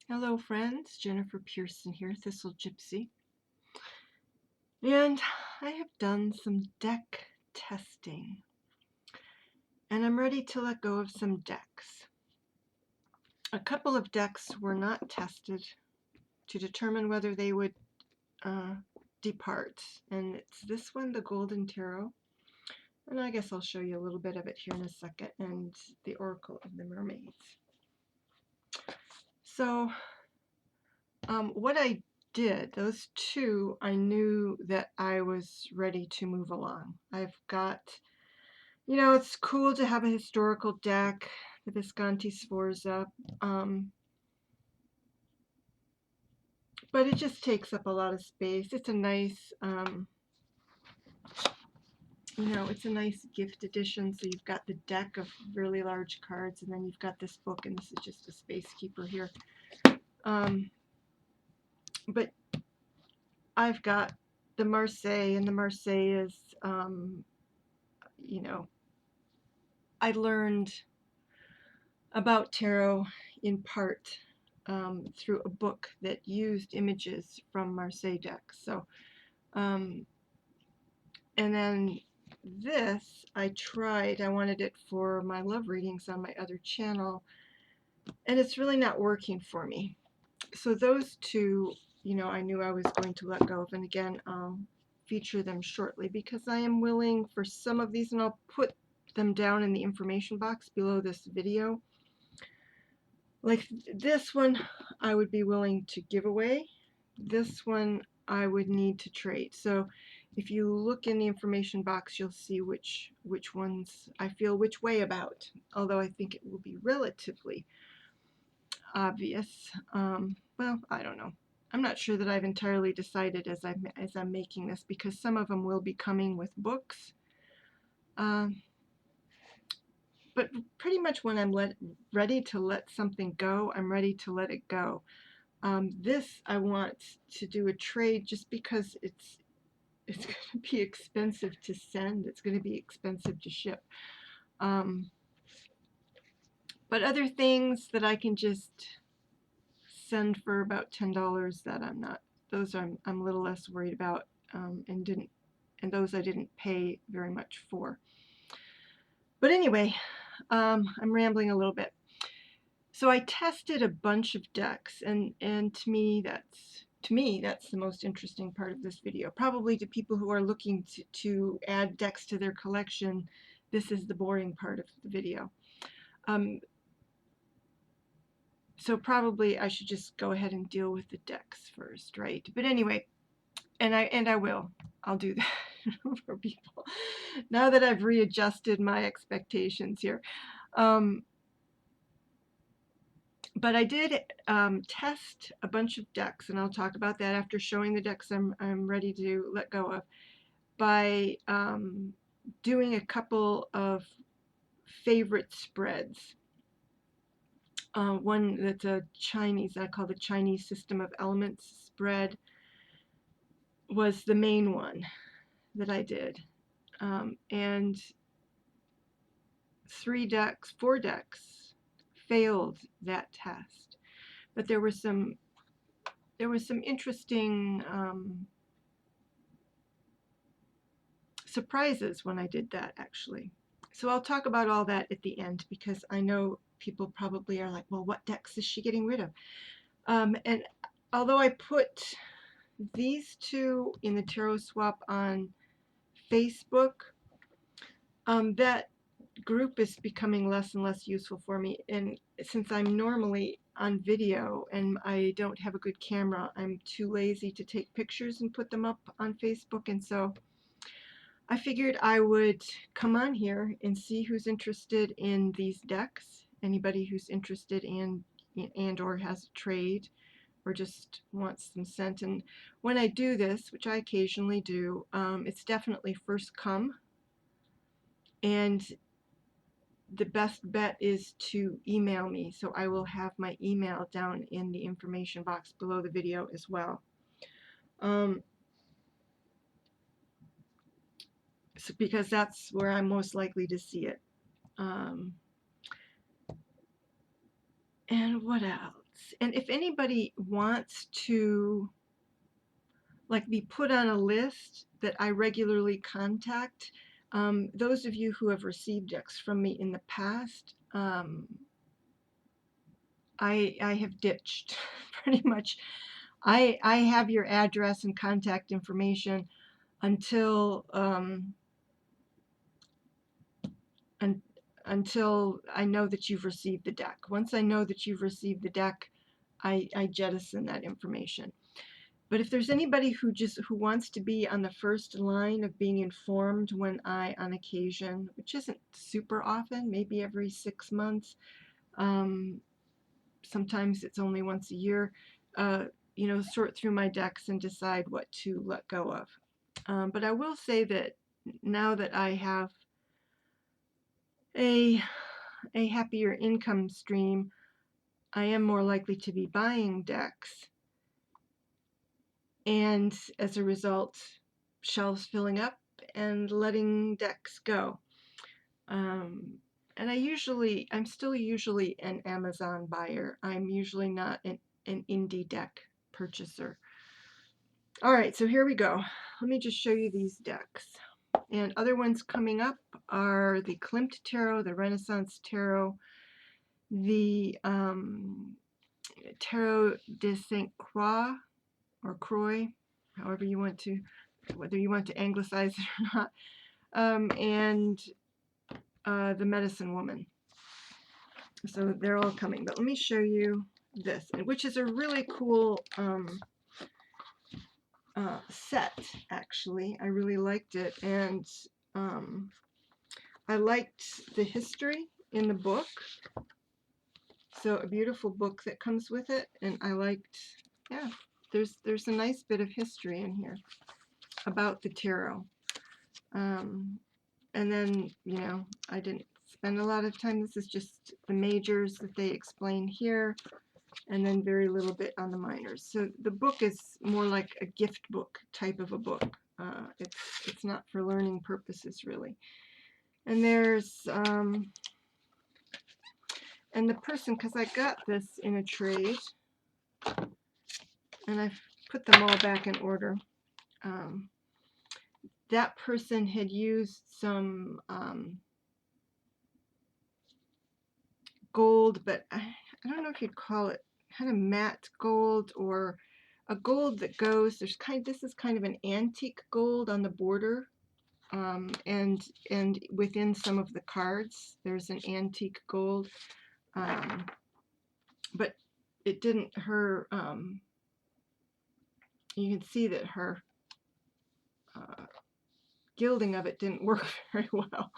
Hello friends, Jennifer Pearson here, Thistle Gypsy, and I have done some deck testing, and I'm ready to let go of some decks. A couple of decks were not tested to determine whether they would depart, and it's this one, the Golden Tarot, and I guess I'll show you a little bit of it here in a second, and the Oracle of the Mermaids. So what I did, those two, I knew that I was ready to move along. I've got, it's cool to have a historical deck, the Visconti-Sforza, but it just takes up a lot of space. It's a nice, it's a nice gift edition. So you've got the deck of really large cards, and then you've got this book, and this is just a space keeper here. But I've got the Marseille, and the Marseille is, I learned about tarot in part through a book that used images from Marseille decks. So, and then this I wanted it for my love readings on my other channel, and it's really not working for me. So those two, I knew I was going to let go of, and again, I'll feature them shortly because I am willing for some of these, and I'll put them down in the information box below this video. Like this one, I would be willing to give away. This one, I would need to trade. So if you look in the information box, you'll see which ones I feel which way about. Although I think it will be relatively obvious. Well, I don't know. I'm not sure that I've entirely decided as I'm making this, because some of them will be coming with books. But pretty much when I'm ready to let something go, I'm ready to let it go. This I want to do a trade just because it's going to be expensive to send. It's going to be expensive to ship. But other things that I can just send for about $10 that I'm a little less worried about, and those I didn't pay very much for. But anyway, I'm rambling a little bit. So I tested a bunch of decks, and to me that's the most interesting part of this video. Probably to people who are looking to add decks to their collection, this is the boring part of the video. So probably I should just go ahead and deal with the decks first, right? But anyway, I'll do that for people now that I've readjusted my expectations here. But I did test a bunch of decks, and I'll talk about that after showing the decks I'm ready to let go of, by doing a couple of favorite spreads. One that's a Chinese, I call the Chinese System of Elements spread, was the main one that I did. And 4 decks failed that test. But there were some interesting surprises when I did that, actually. So I'll talk about all that at the end, because I know people probably are like, well, what decks is she getting rid of? And although I put these two in the Tarot Swap on Facebook, that group is becoming less and less useful for me, and since I'm normally on video and I don't have a good camera, I'm too lazy to take pictures and put them up on Facebook, and so I figured I would come on here and see who's interested in these decks. Anybody who's interested in and or has a trade or just wants them sent. And when I do this, which I occasionally do, it's definitely first come, and the best bet is to email me. So I will have my email down in the information box below the video as well. So because that's where I'm most likely to see it. And what else? And if anybody wants to like be put on a list that I regularly contact, those of you who have received decks from me in the past, I have ditched pretty much. I have your address and contact information until until I know that you've received the deck. Once I know that you've received the deck, I jettison that information. But if there's anybody who wants to be on the first line of being informed when I, on occasion, which isn't super often, maybe every 6 months, sometimes it's only once a year, you know, sort through my decks and decide what to let go of. But I will say that now that I have a happier income stream, I am more likely to be buying decks, and as a result, shelves filling up and letting decks go. And I'm still usually an Amazon buyer. I'm usually not an indie deck purchaser. All right, so here we go. Let me just show you these decks. And other ones coming up are the Klimt Tarot, the Renaissance Tarot, the Tarot de Saint Croix, or Croix, however you want to, whether you want to anglicize it or not, and the Medicine Woman. So they're all coming, but let me show you this, which is a really cool set, actually. I really liked it, and I liked the history in the book. So a beautiful book that comes with it, and I liked, yeah, there's a nice bit of history in here about the tarot. And then, you know, I didn't spend a lot of time. This is just the majors that they explain here, and then very little bit on the minors. So the book is more like a gift book type of a book. It's not for learning purposes, really. And there's and the person, because I got this in a trade, and I've put them all back in order. That person had used some gold, but I don't know if you'd call it kind of matte gold or a gold that goes, this is kind of an antique gold on the border, and within some of the cards there's an antique gold, but it didn't, you can see that her gilding of it didn't work very well.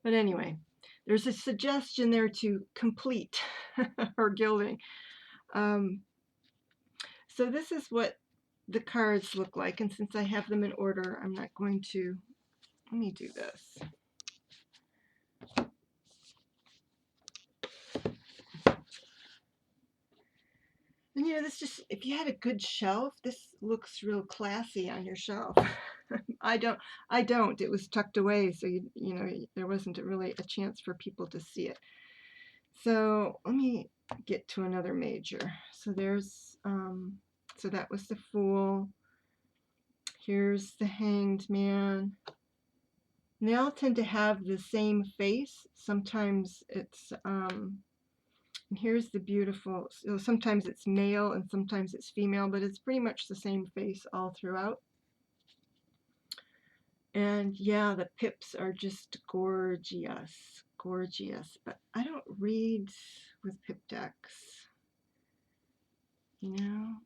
But anyway, there's a suggestion there to complete her gilding. So this is what the cards look like, and since I have them in order, I'm not going to, let me do this. And you know, this just, if you had a good shelf, this looks real classy on your shelf. I don't. It was tucked away, so you know, there wasn't really a chance for people to see it. So let me get to another major. So there's, so that was the Fool. Here's the Hanged Man. And they all tend to have the same face. Sometimes it's, and here's the beautiful, so sometimes it's male and sometimes it's female, but it's pretty much the same face all throughout. And yeah, the pips are just gorgeous, gorgeous. But I don't read with pip decks, you know,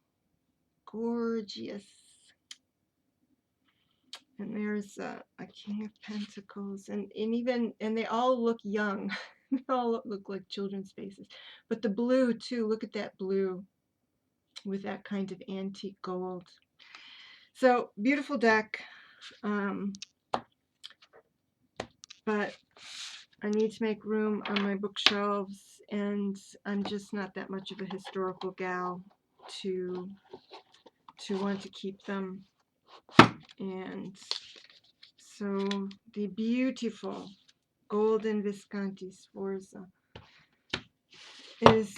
gorgeous. And there's a King of Pentacles, and they all look young. They all look like children's faces. But the blue too, look at that blue with that kind of antique gold. So beautiful deck. But I need to make room on my bookshelves, and I'm just not that much of a historical gal to want to keep them. And so the beautiful Golden Visconti-Sforza. is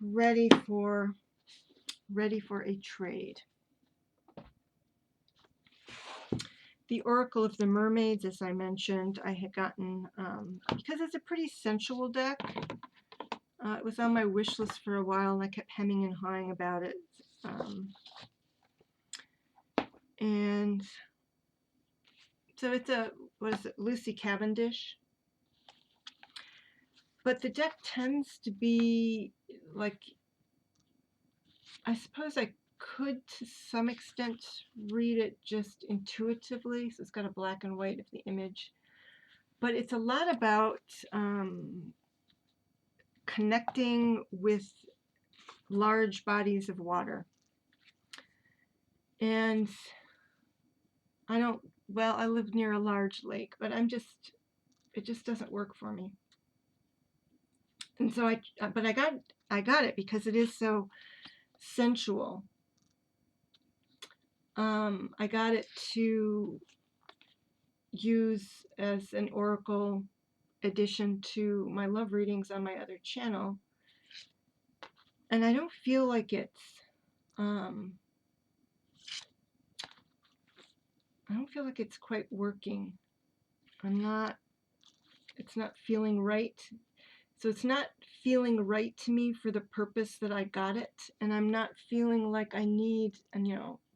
ready for a trade. The Oracle of the Mermaids, as I mentioned, I had gotten, because it's a pretty sensual deck. It was on my wish list for a while, and I kept hemming and hawing about it. And so it's a, what is it, Lucy Cavendish. But the deck tends to be like, I suppose I could to some extent read it just intuitively. So it's got a black and white of the image. But it's a lot about connecting with large bodies of water. And I don't, well, I live near a large lake, but it just doesn't work for me. And so I got it because it is so sensual. I got it to use as an oracle addition to my love readings on my other channel. And I don't feel like it's, quite working. It's not feeling right. So it's not feeling right to me for the purpose that I got it. And I'm not feeling like I need, and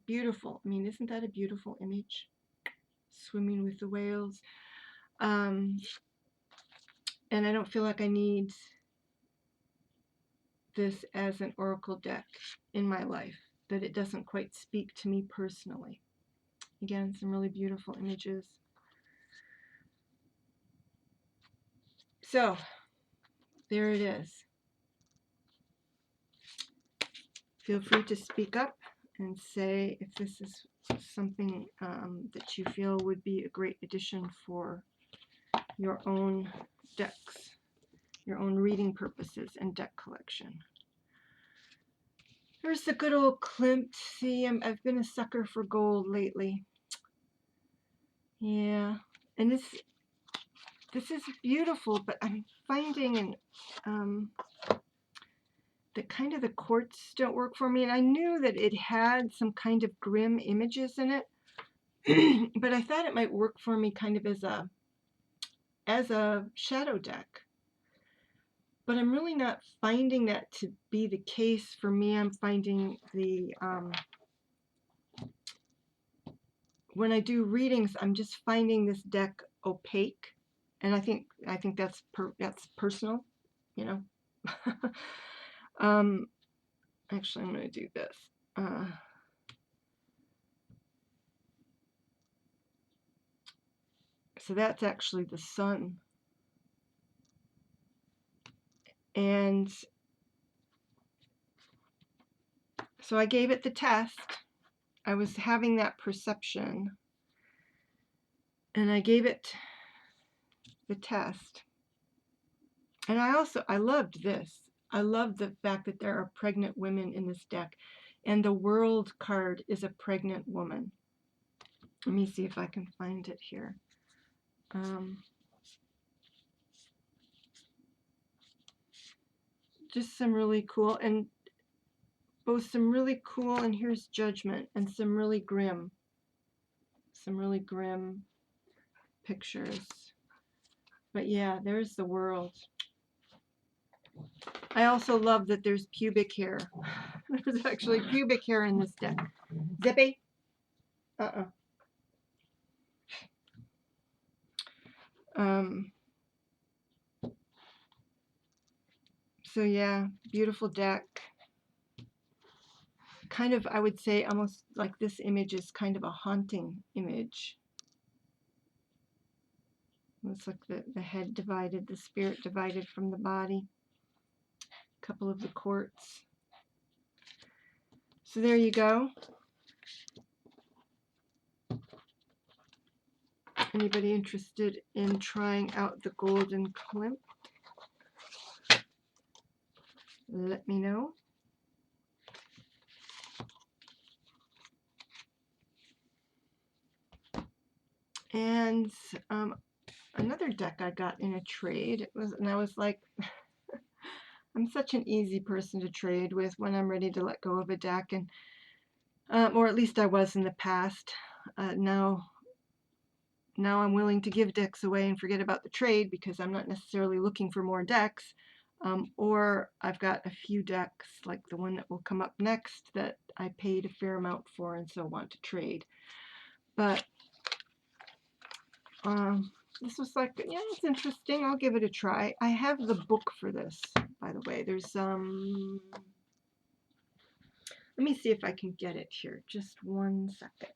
beautiful. I mean, isn't that a beautiful image? Swimming with the whales. And I don't feel like I need this as an oracle deck in my life, that it doesn't quite speak to me personally. Again, some really beautiful images. So, there it is. Feel free to speak up and say if this is something that you feel would be a great addition for your own decks, your own reading purposes and deck collection. Here's the good old Klimt. See, I've been a sucker for gold lately. Yeah, and this is beautiful, but I'm finding that kind of the quartz don't work for me. And I knew that it had some kind of grim images in it, but I thought it might work for me kind of as a shadow deck. But I'm really not finding that to be the case for me. I'm finding the when I do readings, I'm just finding this deck opaque, and I think that's personal, Actually, I'm going to do this. So that's actually the sun. And so I gave it the test. I was having that perception. And I gave it the test. And I loved this. I love the fact that there are pregnant women in this deck. And the World card is a pregnant woman. Let me see if I can find it here. Just some really cool, and both some really cool, and here's Judgment, and some really grim pictures. But yeah, there's the World. I also love that there's pubic hair. There's actually pubic hair in this deck. Zippy? So yeah, beautiful deck. Kind of, I would say, almost like this image is kind of a haunting image. Looks like the head divided, the spirit divided from the body. A couple of the quartz. So there you go. Anybody interested in trying out the Golden Klimt? Let me know. And another deck I got in a trade. I was like, I'm such an easy person to trade with when I'm ready to let go of a deck, and or at least I was in the past. Now I'm willing to give decks away and forget about the trade because I'm not necessarily looking for more decks. Or I've got a few decks, like the one that will come up next, that I paid a fair amount for and so want to trade. But this was like, yeah, it's interesting. I'll give it a try. I have the book for this, by the way. There's let me see if I can get it here. Just 1 second.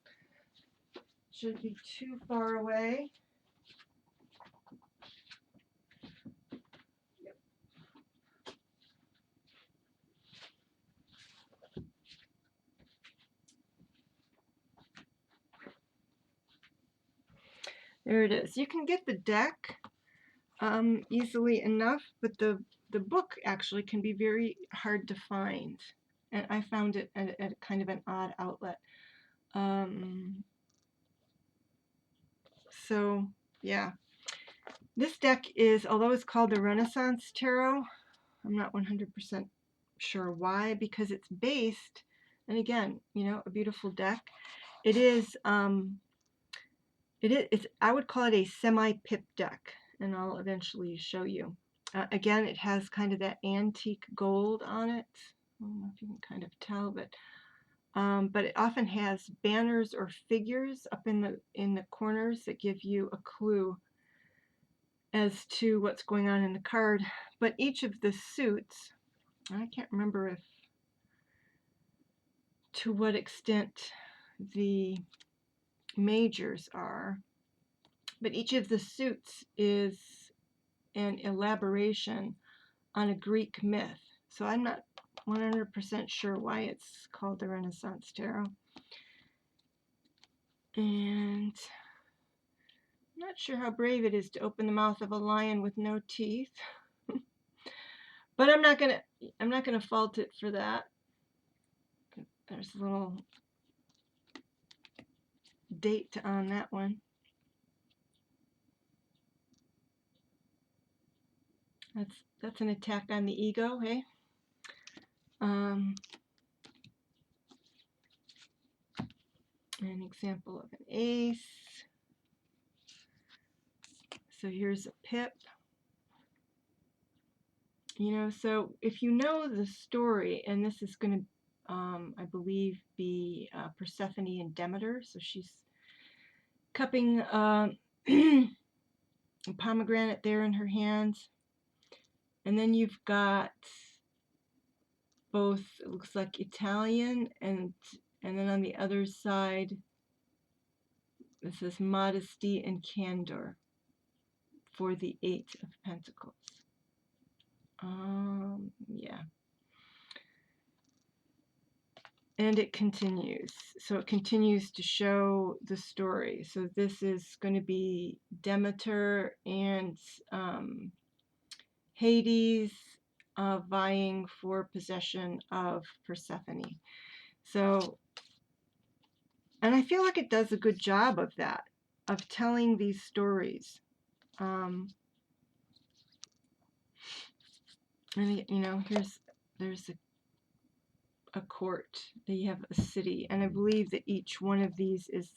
Shouldn't be too far away. Yep. There it is. You can get the deck easily enough, but the book actually can be very hard to find. And I found it at kind of an odd outlet. So, yeah. This deck is, although it's called the Renaissance Tarot, I'm not 100% sure why, because it's based, and again, you know, a beautiful deck. It is, I would call it a semi-pip deck, and I'll eventually show you. Again, it has kind of that antique gold on it. I don't know if you can kind of tell, but it often has banners or figures up in the corners that give you a clue as to what's going on in the card. But each of the suits, I can't remember if to what extent the majors are, but each of the suits is an elaboration on a Greek myth. So I'm not 100% sure why it's called the Renaissance Tarot. And I'm not sure how brave it is to open the mouth of a lion with no teeth. But I'm not gonna fault it for that. There's a little date on that one. That's an attack on the ego, hey? An example of an ace. So here's a pip. You know, so if you know the story, and this is going to, I believe, be Persephone and Demeter. So she's cupping a pomegranate there in her hands. And then you've got both, it looks like Italian, and then on the other side, this is modesty and candor for the Eight of Pentacles. Yeah. And it continues. So it continues to show the story. So this is going to be Demeter and Hades vying for possession of Persephone. So, and I feel like it does a good job of that, of telling these stories. And you know, there's a court. They have a city, and I believe that each one of these is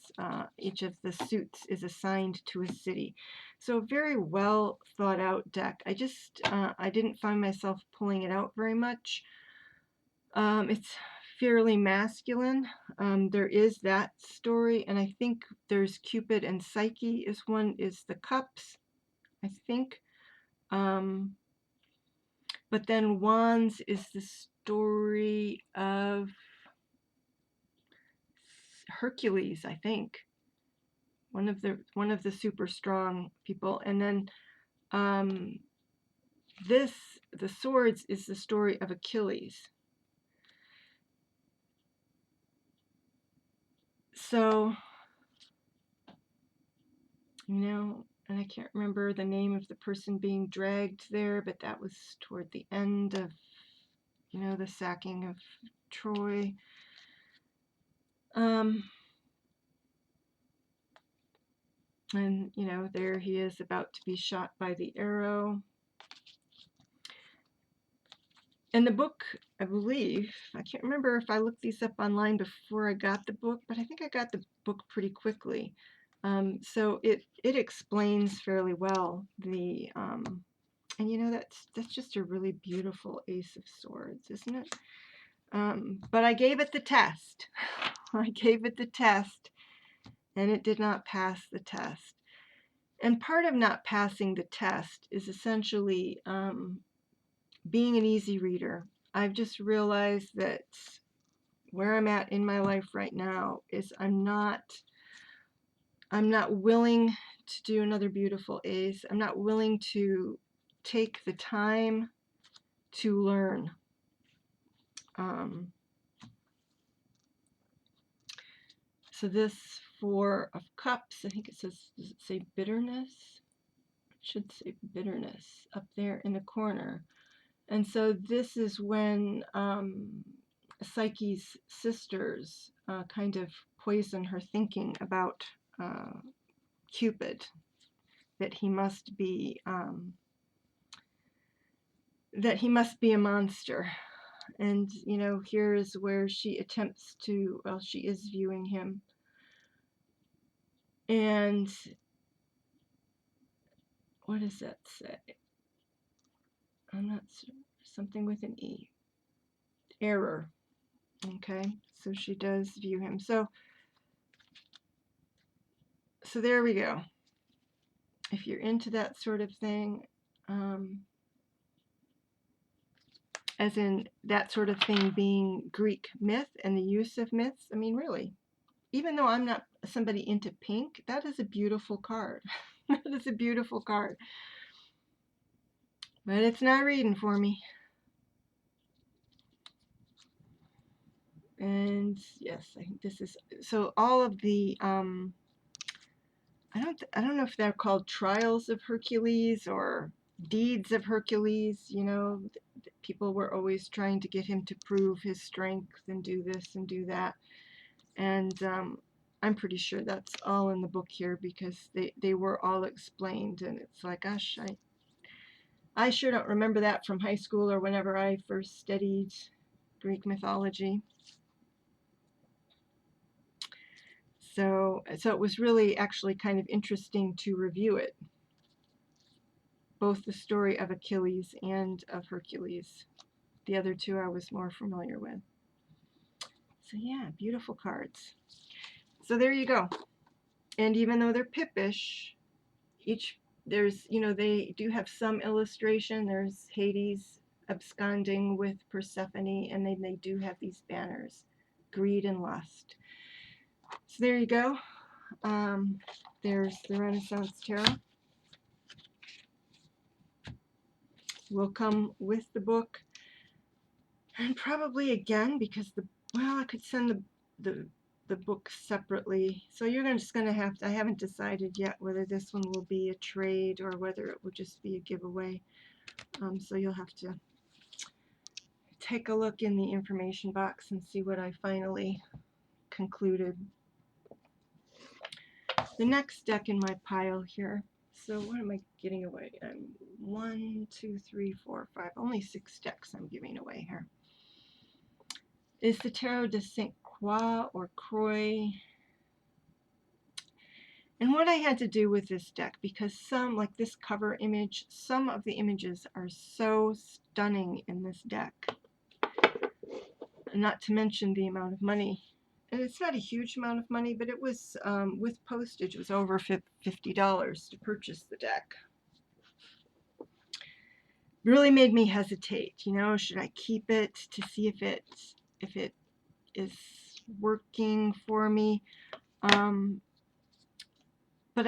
each of the suits is assigned to a city. So very well thought out deck. I just I didn't find myself pulling it out very much. It's fairly masculine. There is that story, and I think there's Cupid and Psyche is the cups, I think. But then Wands is the story of Hercules, I think. One of the super strong people. And then the swords is the story of Achilles. So, you know, and I can't remember the name of the person being dragged there, but that was toward the end of, you know, the sacking of Troy. And, you know, there he is about to be shot by the arrow. And the book, I believe, I can't remember if I looked these up online before I got the book, but I think I got the book pretty quickly. So it explains fairly well the and you know that's just a really beautiful Ace of Swords, isn't it? But I gave it the test. I gave it the test, and it did not pass the test. And part of not passing the test is essentially being an easy reader. I've just realized that where I'm at in my life right now is I'm not willing to do another beautiful Ace. I'm not willing to take the time to learn. So this Four of Cups, I think it says, does it say bitterness? It should say bitterness up there in the corner. And so this is when Psyche's sisters kind of poison her thinking about Cupid, that he must be a monster. And you know, here is where she attempts to, well, she is viewing him, and what does that say? I'm not sure. Something with an E. Error. Okay, so she does view him. So there we go. If you're into that sort of thing, as in that sort of thing being Greek myth and the use of myths, I mean, really, even though I'm not somebody into pink, that is a beautiful card. That is a beautiful card. But it's not reading for me. And yes, I think this is, so all of the, I don't know if they're called Trials of Hercules or Deeds of Hercules. You know, people were always trying to get him to prove his strength and do this and do that. And I'm pretty sure that's all in the book here, because they were all explained. And it's like, gosh, I sure don't remember that from high school or whenever I first studied Greek mythology. So it was really actually kind of interesting to review it, both the story of Achilles and of Hercules. The other two I was more familiar with. So yeah, beautiful cards. So there you go. And even though they're pippish, there's, you know, they do have some illustration. There's Hades absconding with Persephone, and they do have these banners, greed and lust. So there you go. There's the Renaissance Tarot. Will come with the book, and probably again, because I could send the book separately. So you're just going to have to, I haven't decided yet whether this one will be a trade or whether it will just be a giveaway. So you'll have to take a look in the information box and see what I finally concluded. The next deck in my pile here, so what am I giving away? 1, 2, 3, 4, 5, only 6 decks I'm giving away here. Is the Tarot de Saint Croix or Croix. And what I had to do with this deck, because some, like this cover image, some of the images are so stunning in this deck. Not to mention the amount of money. And it's not a huge amount of money, but it was, with postage, it was over $50 to purchase the deck. Really made me hesitate, you know, should I keep it to see if it is working for me? But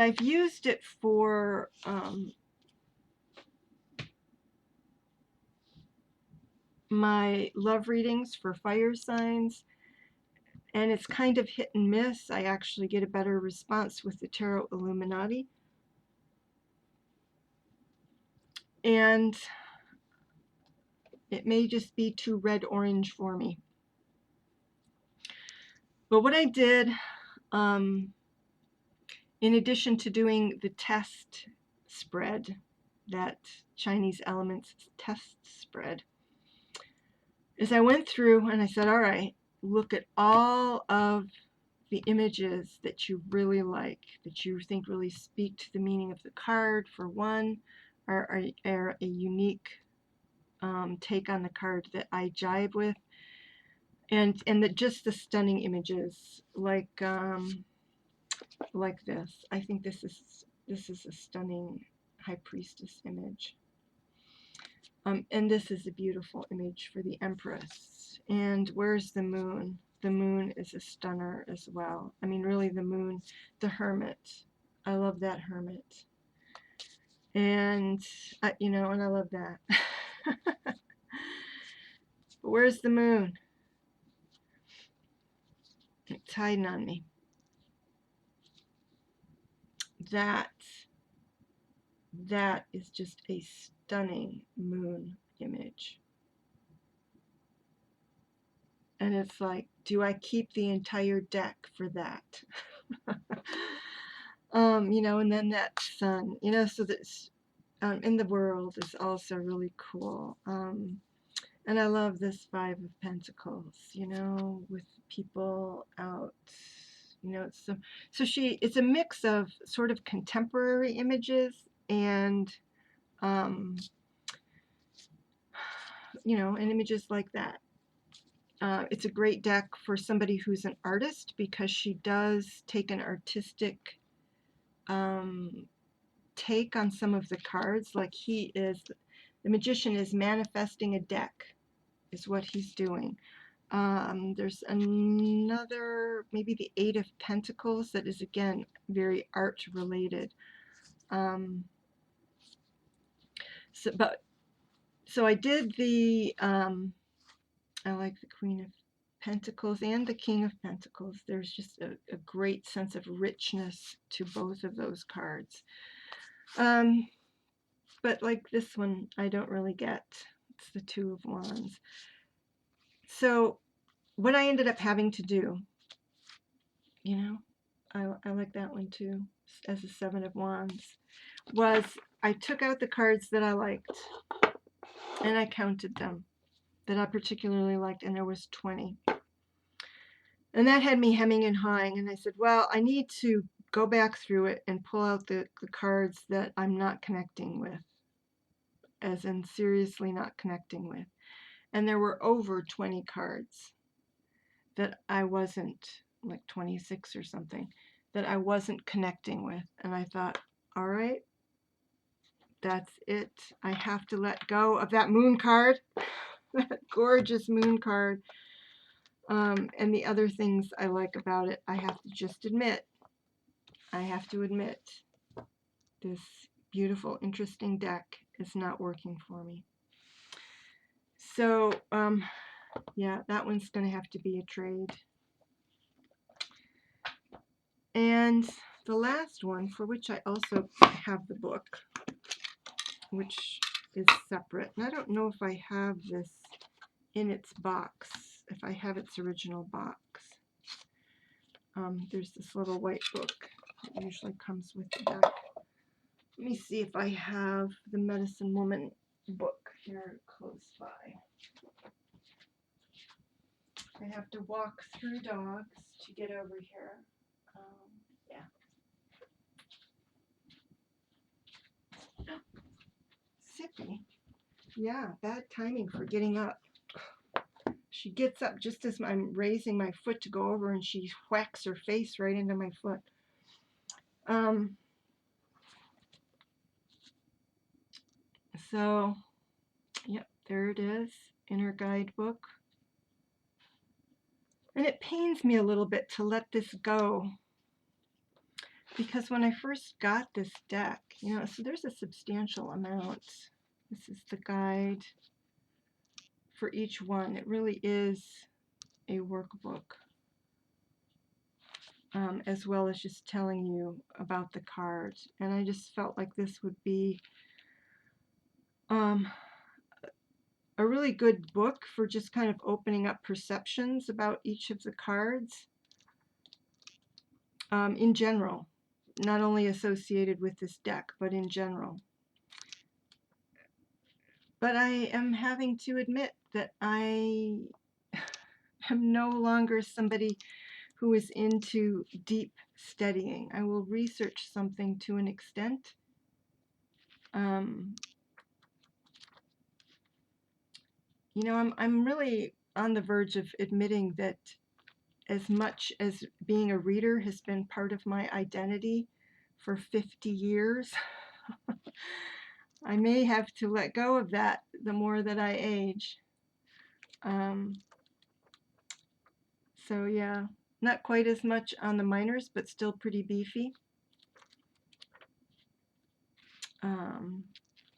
I've used it for my love readings for fire signs, and it's kind of hit and miss. I actually get a better response with the Tarot Illuminati. And it may just be too red-orange for me. But what I did, in addition to doing the test spread, that Chinese Elements test spread, is I went through and I said, all right, look at all of the images that you really like, that you think really speak to the meaning of the card, for one, are a unique take on the card that I jive with, and just the stunning images like this. I think this is a stunning High Priestess image. And this is a beautiful image for the Empress. And where's the moon? The moon is a stunner as well. I mean, really, the moon, the Hermit. I love that Hermit. And, you know, and I love that. But where's the moon? It's hiding on me. That is just a stunning moon image. And it's like, do I keep the entire deck for that? You know, and then that sun, you know, so that's in the world is also really cool. And I love this Five of Pentacles, you know, with people out, you know, it's it's a mix of sort of contemporary images and, you know, and images like that. It's a great deck for somebody who's an artist, because she does take an artistic take on some of the cards. Like the magician is manifesting a deck, is what he's doing. There's another, maybe the Eight of Pentacles, that is again very art related. So I did the I like the Queen of Pentacles and the King of Pentacles. There's just a great sense of richness to both of those cards. But like this one, I don't really get. It's the Two of Wands. So what I ended up having to do, you know, I like that one too, as a Seven of Wands, was I took out the cards that I liked and I counted them, that I particularly liked, and there was 20. And that had me hemming and hawing, and I said, well, I need to go back through it and pull out the cards that I'm not connecting with, as in seriously not connecting with. And there were over 20 cards that I wasn't, like 26 or something, that I wasn't connecting with. And I thought, all right, that's it. I have to let go of that moon card, that gorgeous moon card. And the other things I like about it, I have to just admit. I have to admit, this beautiful, interesting deck is not working for me. So, yeah, that one's going to have to be a trade. And the last one, for which I also have the book, which is separate. And I don't know if I have this in its box, if I have its original box. There's this little white book that usually comes with the deck. Let me see if I have the Medicine Woman book here close by. I have to walk through dogs to get over here. Yeah. Sippy. Yeah, bad timing for getting up. She gets up just as I'm raising my foot to go over, and she whacks her face right into my foot. So, yep, there it is in her guidebook. And it pains me a little bit to let this go, because when I first got this deck, you know, so there's a substantial amount. This is the guide for each one. It really is a workbook, as well as just telling you about the cards. And I just felt like this would be a really good book for just kind of opening up perceptions about each of the cards, in general, not only associated with this deck, but in general. But I am having to admit that I am no longer somebody who is into deep studying. I will research something to an extent. You know, I'm really on the verge of admitting that as much as being a reader has been part of my identity for 50 years, I may have to let go of that the more that I age. So yeah, not quite as much on the minors, but still pretty beefy.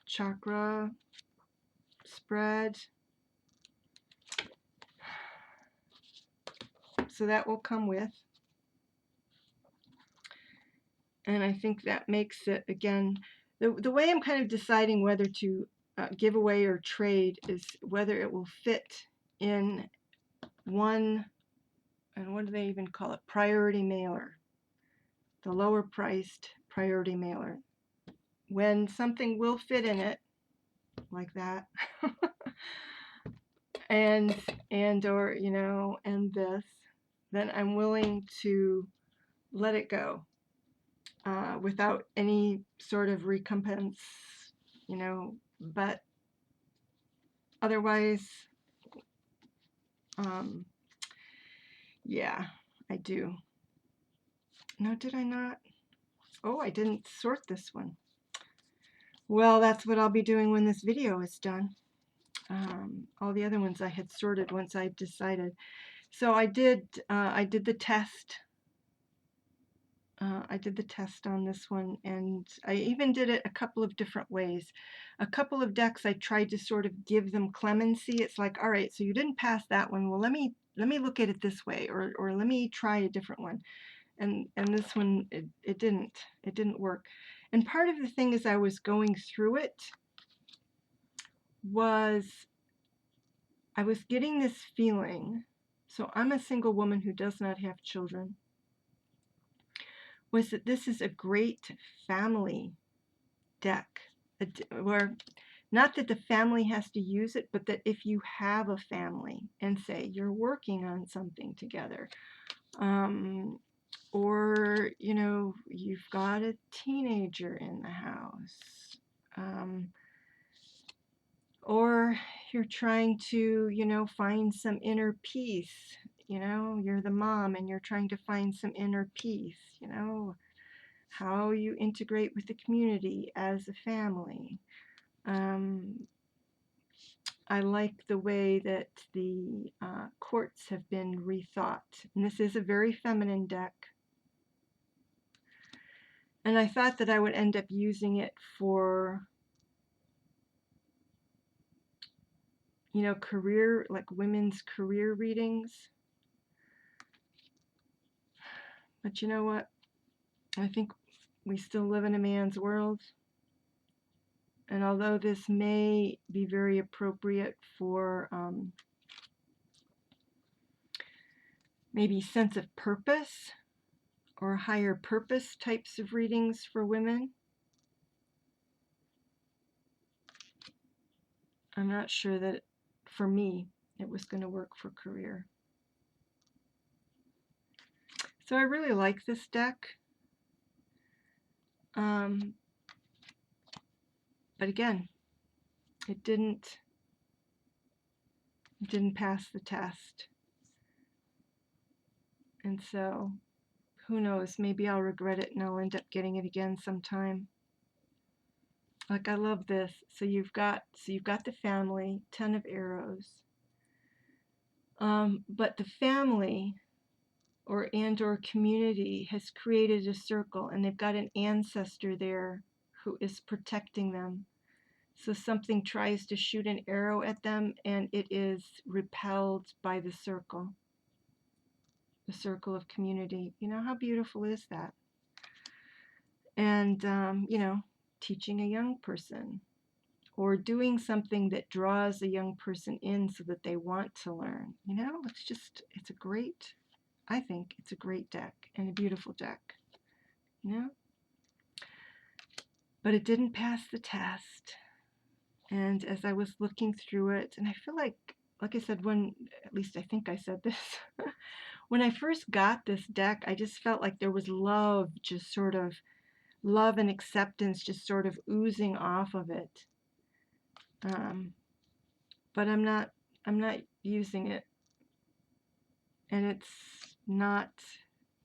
Chakra spread. So that will come with. And I think that makes it, again, the way I'm kind of deciding whether to give away or trade is whether it will fit in one, and what do they even call it? Priority mailer. The lower priced priority mailer. When something will fit in it, like that, and or, you know, and this, then I'm willing to let it go without any sort of recompense, you know, but otherwise, yeah, I do. No, did I not? Oh, I didn't sort this one. Well, that's what I'll be doing when this video is done. All the other ones I had sorted once I decided. So I did the test. I did the test on this one, and I even did it a couple of different ways. A couple of decks I tried to sort of give them clemency. It's like, all right, so you didn't pass that one. Well, let me look at it this way, or let me try a different one. And this one, it didn't work. And part of the thing as I was going through it was I was getting this feeling. So I'm a single woman who does not have children. Was that this is a great family deck, where not that the family has to use it, but that if you have a family and say you're working on something together, or you know, you've got a teenager in the house, or you're trying to, you know, find some inner peace, you know, you're the mom and you're trying to find some inner peace, you know, how you integrate with the community as a family. I like the way that the courts have been rethought. And this is a very feminine deck. And I thought that I would end up using it for, you know, career, like women's career readings. But you know what? I think we still live in a man's world. And although this may be very appropriate for maybe sense of purpose or higher purpose types of readings for women, I'm not sure that for me it was going to work for career. So I really like this deck. But again, it didn't pass the test. And so who knows, maybe I'll regret it and I'll end up getting it again sometime. Like, I love this. So you've got the family, 10 of arrows. But the family or community has created a circle, and they've got an ancestor there who is protecting them. So something tries to shoot an arrow at them, and it is repelled by the circle of community. You know, how beautiful is that? And, you know, teaching a young person or doing something that draws a young person in so that they want to learn. You know, it's a great, I think it's a great deck and a beautiful deck, you know? But it didn't pass the test. And as I was looking through it, and I feel like I said, at least I think I said this, when I first got this deck, I just felt like there was love, just sort of love and acceptance just sort of oozing off of it. But I'm not using it. And it's not,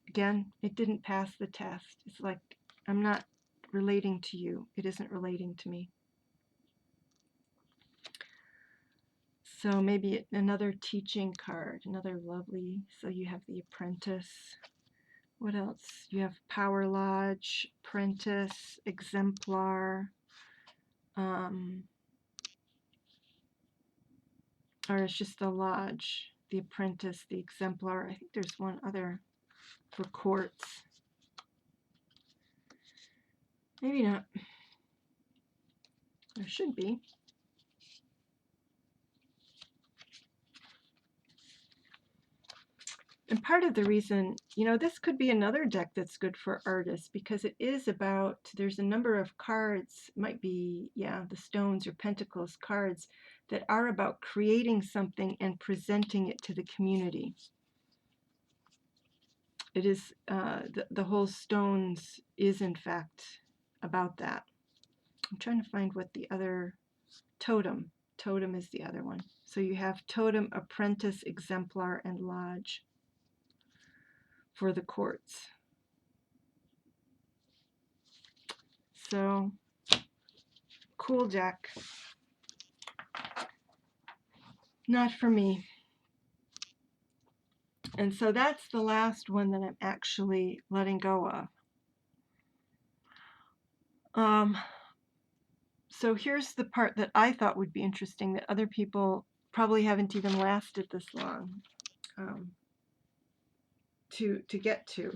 again, it didn't pass the test. It's like, I'm not relating to you. It isn't relating to me. So maybe another teaching card, another lovely, so you have the Apprentice. What else? You have Power Lodge, Apprentice, Exemplar, or it's just the Lodge, the Apprentice, the Exemplar. I think there's one other for Courts. Maybe not. There should be. And part of the reason, this could be another deck that's good for artists, because it is about, there's a number of cards, might be, the Stones or Pentacles cards, that are about creating something and presenting it to the community. It is, the whole Stones is in fact about that. I'm trying to find what the other, Totem. Totem is the other one. So you have Totem, Apprentice, Exemplar, and Lodge for the Courts. So, cool deck. Not for me. And so that's the last one that I'm actually letting go of. So here's the part that I thought would be interesting that other people probably haven't even lasted this long to get to,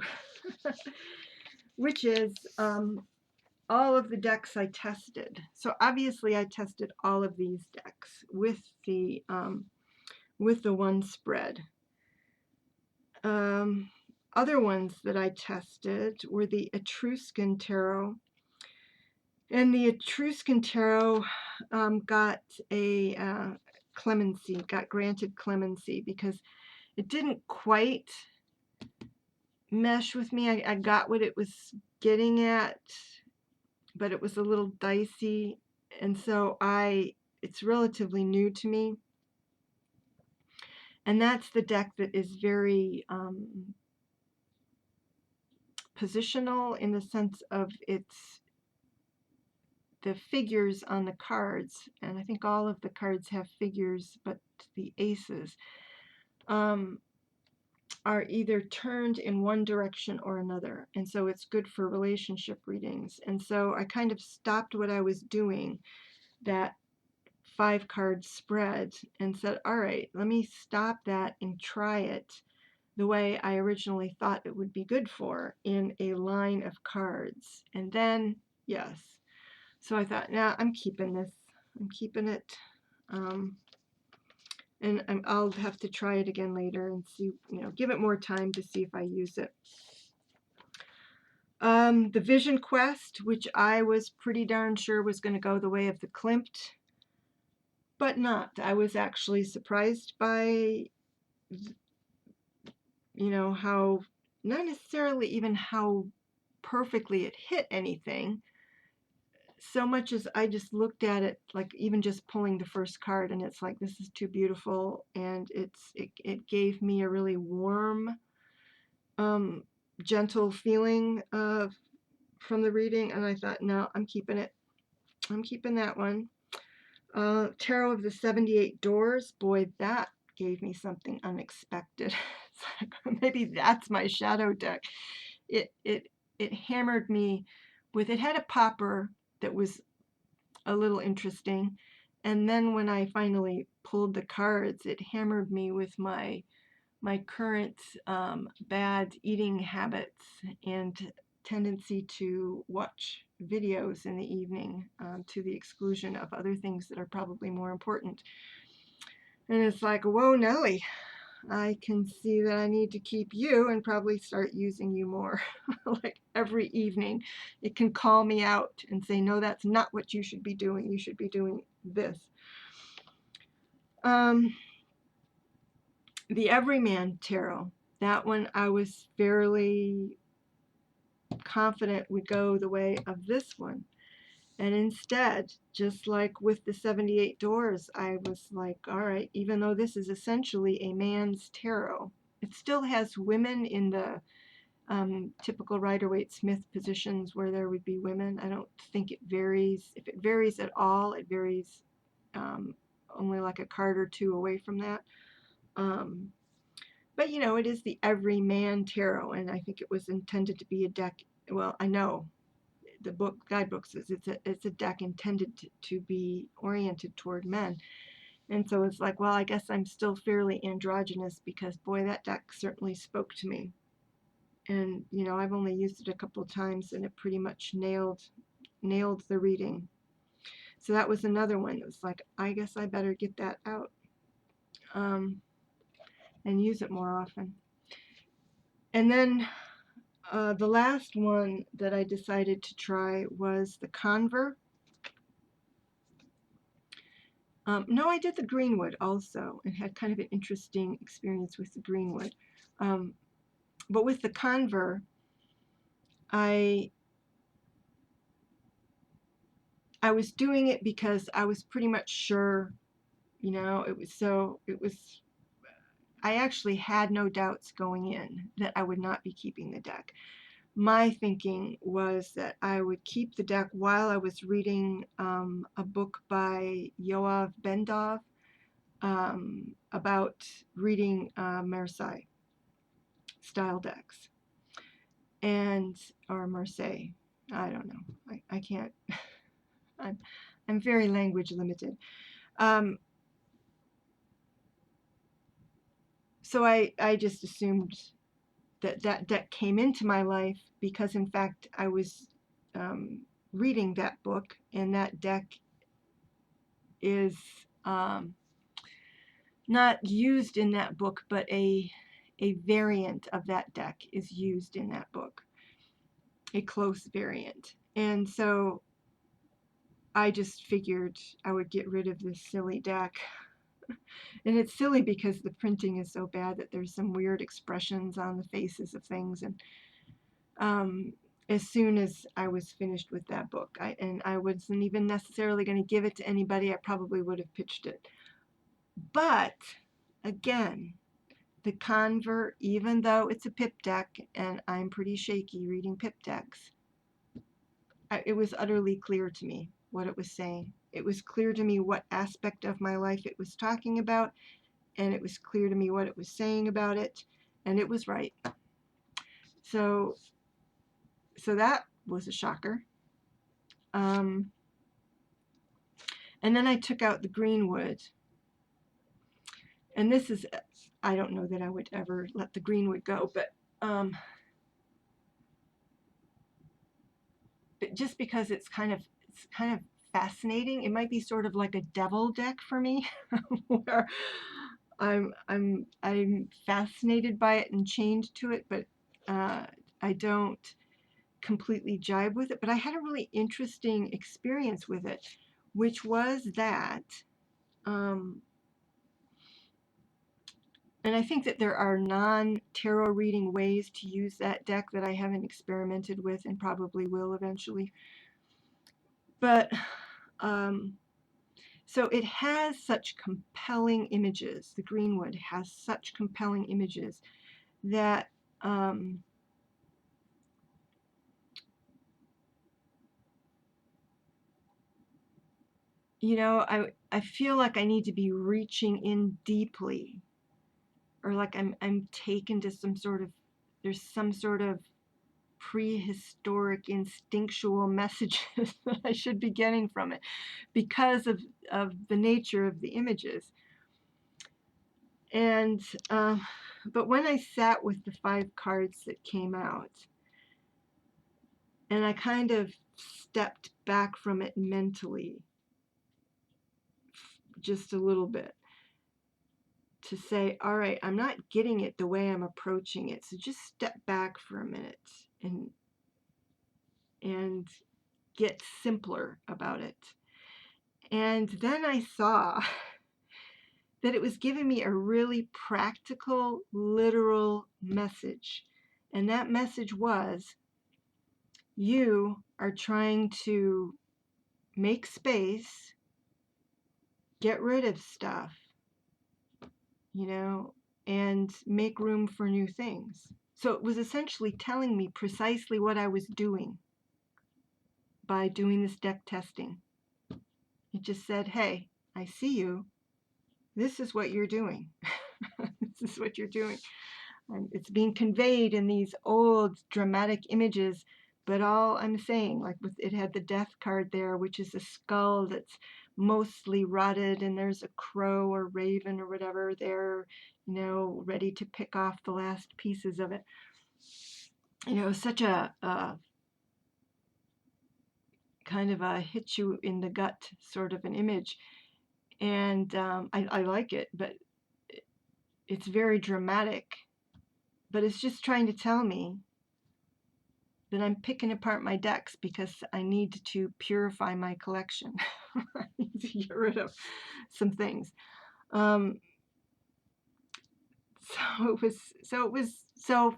which is all of the decks I tested. So obviously I tested all of these decks with the one spread. Other ones that I tested were the Etruscan Tarot. And the Etruscan Tarot got a clemency, got granted clemency, because it didn't quite mesh with me. I got what it was getting at, but it was a little dicey. And so it's relatively new to me. And that's the deck that is very positional, in the sense of the figures on the cards, and I think all of the cards have figures, but the aces are either turned in one direction or another, and so it's good for relationship readings. And so I kind of stopped what I was doing, that 5-card spread, and said, all right, let me stop that and try it the way I originally thought it would be good for, in a line of cards. And then, yes. So I thought, nah, I'm keeping this. I'm keeping it. And I'll have to try it again later and see, give it more time to see if I use it. The Vision Quest, which I was pretty darn sure was going to go the way of the Klimt, but not. I was actually surprised by, how, not necessarily even how perfectly it hit anything, so much as I just looked at it, like even just pulling the first card, and it's like, this is too beautiful, and it gave me a really warm, gentle feeling from the reading, and I thought, no, I'm keeping it. I'm keeping that one. Tarot of the 78 Doors, boy, that gave me something unexpected. It's like, maybe that's my shadow deck. It hammered me with, it had a popper that was a little interesting, and then when I finally pulled the cards, it hammered me with my current bad eating habits and tendency to watch videos in the evening to the exclusion of other things that are probably more important. And it's like, whoa, Nelly, I can see that I need to keep you and probably start using you more. Like every evening, it can call me out and say, no, that's not what you should be doing. You should be doing this. The Everyman Tarot, that one I was fairly confident would go the way of this one. And instead, just like with the 78 Doors, I was like, all right, even though this is essentially a man's tarot, it still has women in the typical Rider-Waite-Smith positions where there would be women. I don't think it varies. If it varies at all, it varies only like a card or two away from that. But you know, it is the Everyman Tarot, and I think it was intended to be a deck. Well, I know the guidebook says it's a deck intended to be oriented toward men. And so it's like, well, I guess I'm still fairly androgynous, because boy, that deck certainly spoke to me. And you know, I've only used it a couple of times, and it pretty much nailed the reading. So that was another one that was like, I guess I better get that out and use it more often. And then the last one that I decided to try was the Conver. No, I did the Greenwood also, and had kind of an interesting experience with the Greenwood. But with the Conver, I was doing it because I was pretty much sure, you know, I actually had no doubts going in that I would not be keeping the deck. My thinking was that I would keep the deck while I was reading a book by Yoav Bendov about reading Marseille style decks, or Marseille, I don't know, I can't, I'm very language limited. So I just assumed that deck came into my life because, in fact, I was reading that book, and that deck is not used in that book, but a variant of that deck is used in that book, a close variant. And so I just figured I would get rid of this silly deck. And it's silly because the printing is so bad that there's some weird expressions on the faces of things. And as soon as I was finished with that book, I wasn't even necessarily going to give it to anybody. I probably would have pitched it. But again, the Conver, even though it's a pip deck, and I'm pretty shaky reading pip decks, it was utterly clear to me what it was saying. It was clear to me what aspect of my life it was talking about, and it was clear to me what it was saying about it, and it was right. So that was a shocker. And then I took out the Greenwood, and this is, I don't know that I would ever let the Greenwood go, but just because it's kind of fascinating. It might be sort of like a devil deck for me, where I'm fascinated by it and chained to it, but I don't completely jibe with it. But I had a really interesting experience with it, which was that, and I think that there are non-tarot reading ways to use that deck that I haven't experimented with and probably will eventually. But so it has such compelling images. The Greenwood has such compelling images that you know, I feel like I need to be reaching in deeply, or like I'm taken to there's some sort of prehistoric instinctual messages that I should be getting from it because of the nature of the images. And but when I sat with the 5 cards that came out, and I kind of stepped back from it mentally just a little bit to say, all right, I'm not getting it the way I'm approaching it, so just step back for a minute and get simpler about it. And then I saw that it was giving me a really practical, literal message. And that message was, you are trying to make space, get rid of stuff, you know, and make room for new things. So it was essentially telling me precisely what I was doing by doing this deck testing. It just said, hey, I see you. This is what you're doing. This is what you're doing. And it's being conveyed in these old dramatic images, but all I'm saying, like it had the death card there, which is a skull that's mostly rotted, and there's a crow or raven or whatever there, you know, ready to pick off the last pieces of it. You know, such a kind of a hit you in the gut sort of an image. And I like it, but it's very dramatic. But it's just trying to tell me that I'm picking apart my decks because I need to purify my collection. I need to get rid of some things. So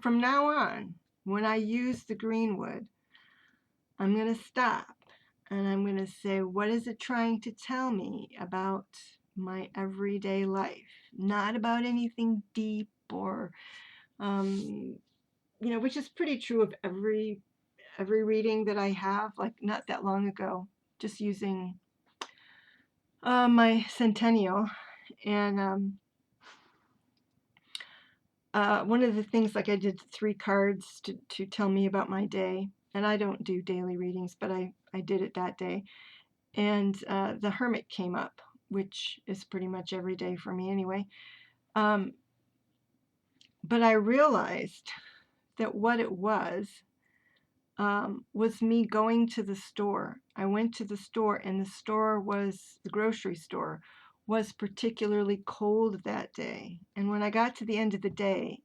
from now on, when I use the greenwood, I'm going to stop and I'm going to say, what is it trying to tell me about my everyday life? Not about anything deep or, you know, which is pretty true of every reading that I have, like not that long ago, just using my centennial. And one of the things, like I did 3 cards to tell me about my day, and I don't do daily readings, but I did it that day. And the Hermit came up, which is pretty much every day for me anyway. But I realized that what it was me going to the store. I went to the store, and the grocery store was particularly cold that day. And when I got to the end of the day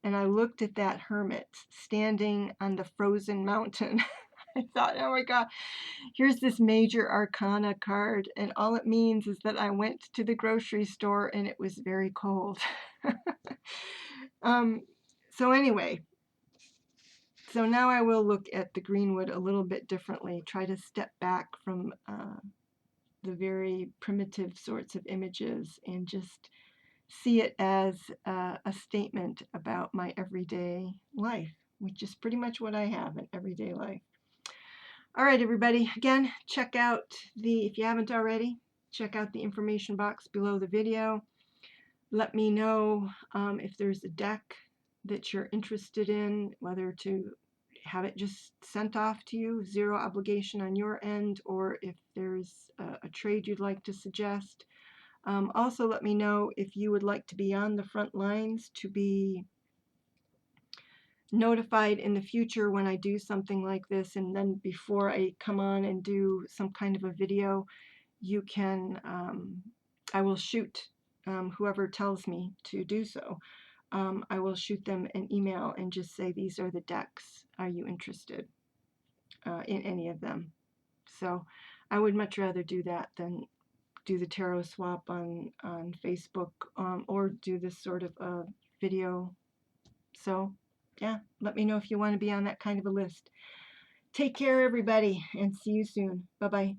and I looked at that hermit standing on the frozen mountain, I thought, oh my God, here's this major arcana card, and all it means is that I went to the grocery store and it was very cold. So anyway, so now I will look at the greenwood a little bit differently, try to step back from the very primitive sorts of images and just see it as a statement about my everyday life, which is pretty much what I have, an everyday life. All right, everybody, again, check out if you haven't already, check out the information box below the video. Let me know if there's a deck that you're interested in, whether to have it just sent off to you, 0 obligation on your end, or if there's a trade you'd like to suggest. Also, let me know if you would like to be on the front lines to be notified in the future when I do something like this, and then before I come on and do some kind of a video, you can, I will shoot whoever tells me to do so. I will shoot them an email and just say, these are the decks. Are you interested in any of them? So I would much rather do that than do the tarot swap on Facebook or do this sort of a video. So yeah, let me know if you want to be on that kind of a list. Take care, everybody, and see you soon. Bye-bye.